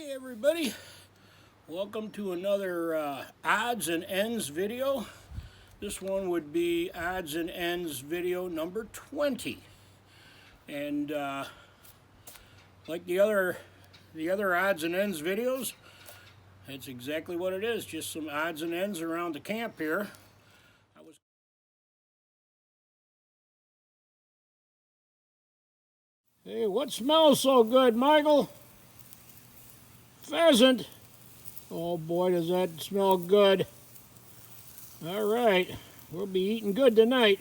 Hey everybody, welcome to another odds and ends video. This one would be odds and ends video number 20. And like the other odds and ends videos, it's exactly what it is, just some odds and ends around the camp here. Hey, what smells so good, Michael? Pheasant. Oh boy, does that smell good. All right, we'll be eating good tonight.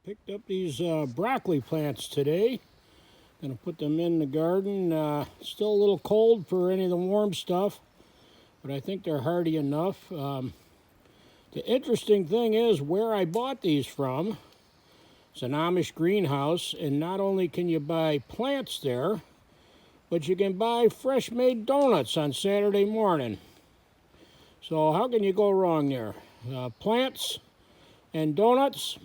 Picked up these broccoli plants today. Gonna put them in the garden. Still a little cold for any of the warm stuff, but I think they're hardy enough. The interesting thing is where I bought these from. It's an Amish greenhouse, and not only can you buy plants there, but you can buy fresh made donuts on Saturday morning. So how can you go wrong there? Plants and donuts.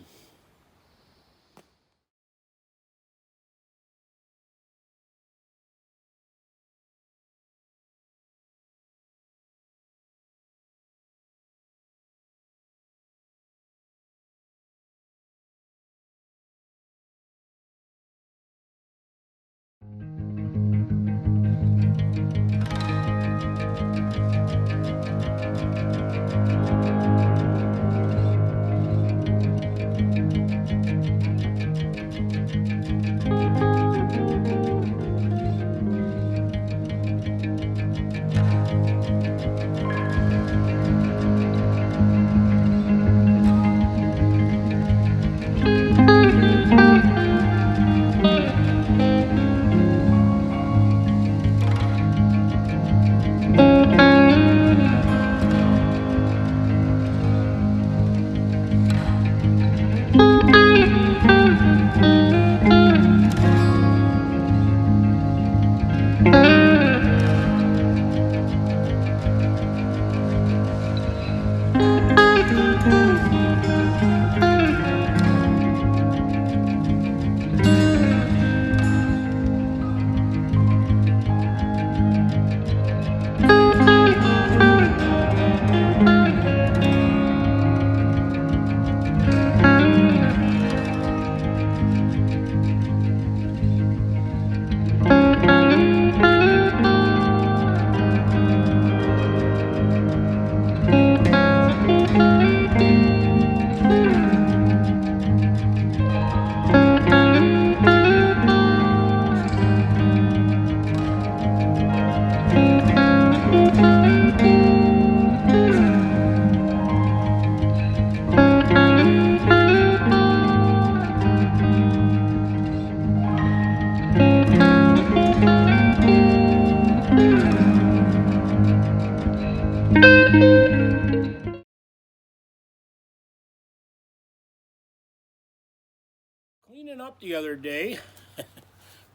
Cleaning up the other day.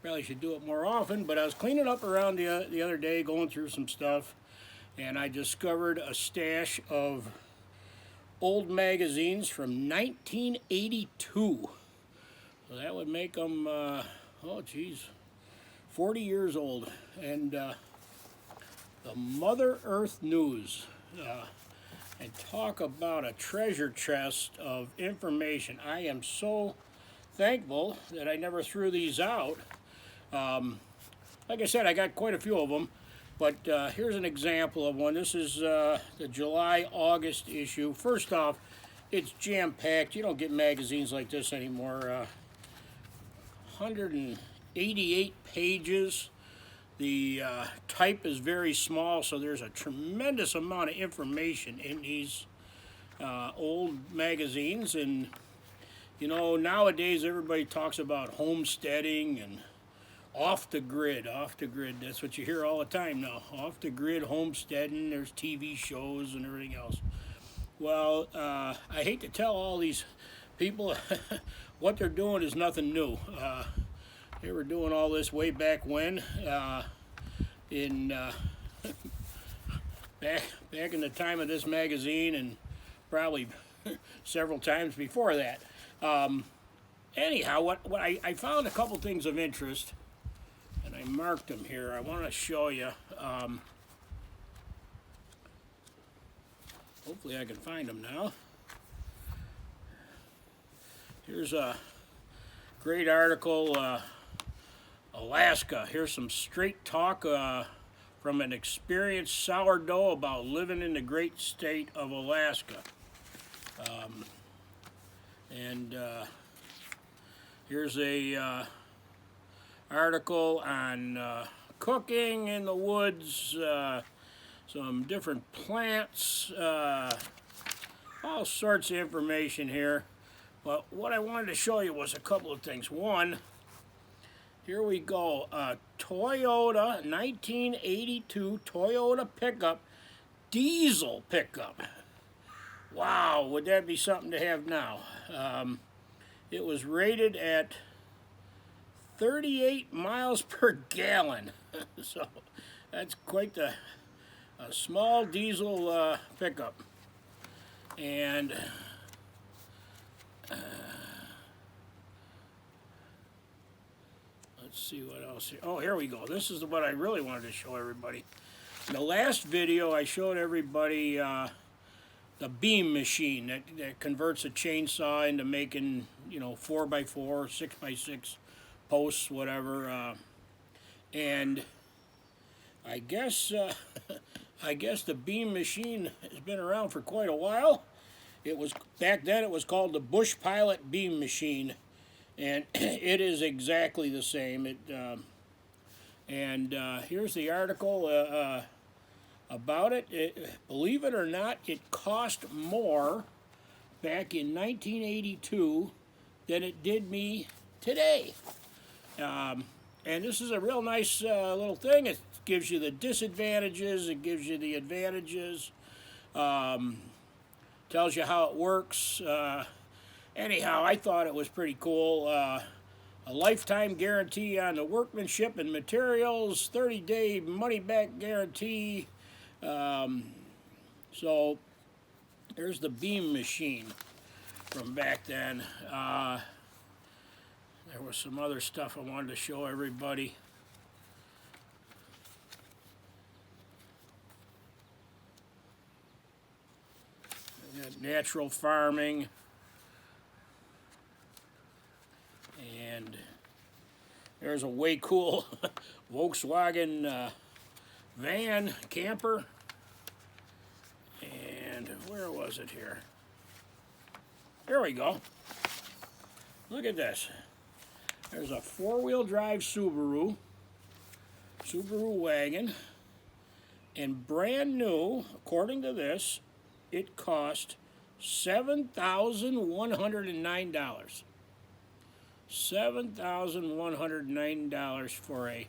Probably should do it more often, but I was cleaning up around the other day, going through some stuff, and I discovered a stash of old magazines from 1982. So that would make them, oh geez, 40 years old. And the Mother Earth News. And talk about a treasure chest of information. I am so thankful that I never threw these out. Like I said, I got quite a few of them, but here's an example of one. This is the July-August issue. First off, it's jam-packed. You don't get magazines like this anymore. 188 pages. The type is very small, so there's a tremendous amount of information in these old magazines. And you know, nowadays everybody talks about homesteading and off the grid. That's what you hear all the time now. Off the grid homesteading. There's TV shows and everything else. Well, I hate to tell all these people what they're doing is nothing new. They were doing all this way back when, back in the time of this magazine, and probably several times before that. anyhow, what I found a couple things of interest, and I marked them here. I want to show you. Hopefully I can find them now. Here's a great article, Alaska. Here's some straight talk from an experienced sourdough about living in the great state of Alaska. Here's a article on cooking in the woods, some different plants, all sorts of information here. But what I wanted to show you was a couple of things. One, here we go, Toyota 1982 Toyota pickup, diesel pickup. Wow, would that be something to have now? It was rated at 38 miles per gallon. So that's quite a small diesel pickup. And let's see what else here. Oh, here we go. This is what I really wanted to show everybody. In the last video, I showed everybody the beam machine that converts a chainsaw into making, you know, 4x4, 6x6 posts, whatever. And I guess the beam machine has been around for quite a while. It was back then. It was called the Bush Pilot beam machine, and it is exactly the same. Here's the article about it. Believe it or not, it cost more back in 1982 than it did me today. And this is a real nice little thing. It gives you the disadvantages, it gives you the advantages, tells you how it works. Anyhow, I thought it was pretty cool. A lifetime guarantee on the workmanship and materials, 30-day money-back guarantee. So there's the beam machine from back then. There was some other stuff I wanted to show everybody. We got natural farming. And there's a way cool Volkswagen van camper. And where was it here? There we go. Look at this. There's a four-wheel drive Subaru wagon, and brand new, according to this, it cost $7,109. $7,109 for a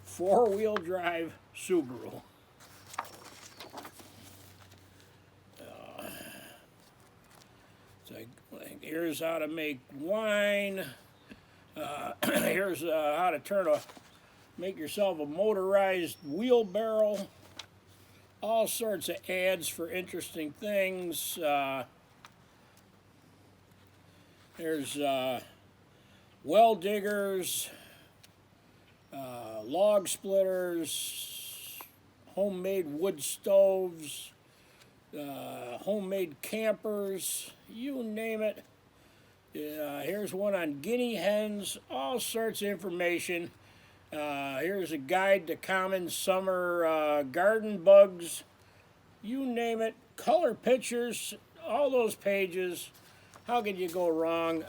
four-wheel drive Subaru. Here's how to make wine. Here's how to make yourself a motorized wheelbarrow. All sorts of ads for interesting things. There's well diggers, log splitters, homemade wood stoves, homemade campers, you name it. Here's one on guinea hens, all sorts of information. Here's a guide to common summer garden bugs, you name it. Color pictures, all those pages. How could you go wrong?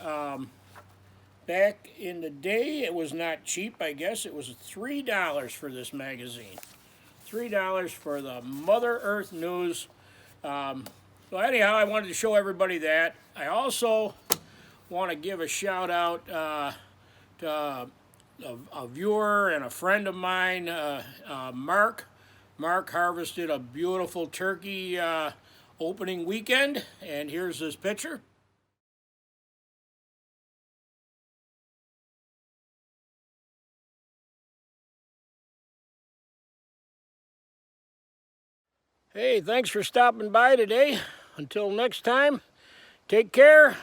Back in the day, it was not cheap, I guess. It was $3 for this magazine. $3 for the Mother Earth News. So anyhow, I wanted to show everybody that. I also want to give a shout out to a viewer and a friend of mine, Mark. Mark harvested a beautiful turkey opening weekend, and here's his picture. Hey, thanks for stopping by today. Until next time, take care.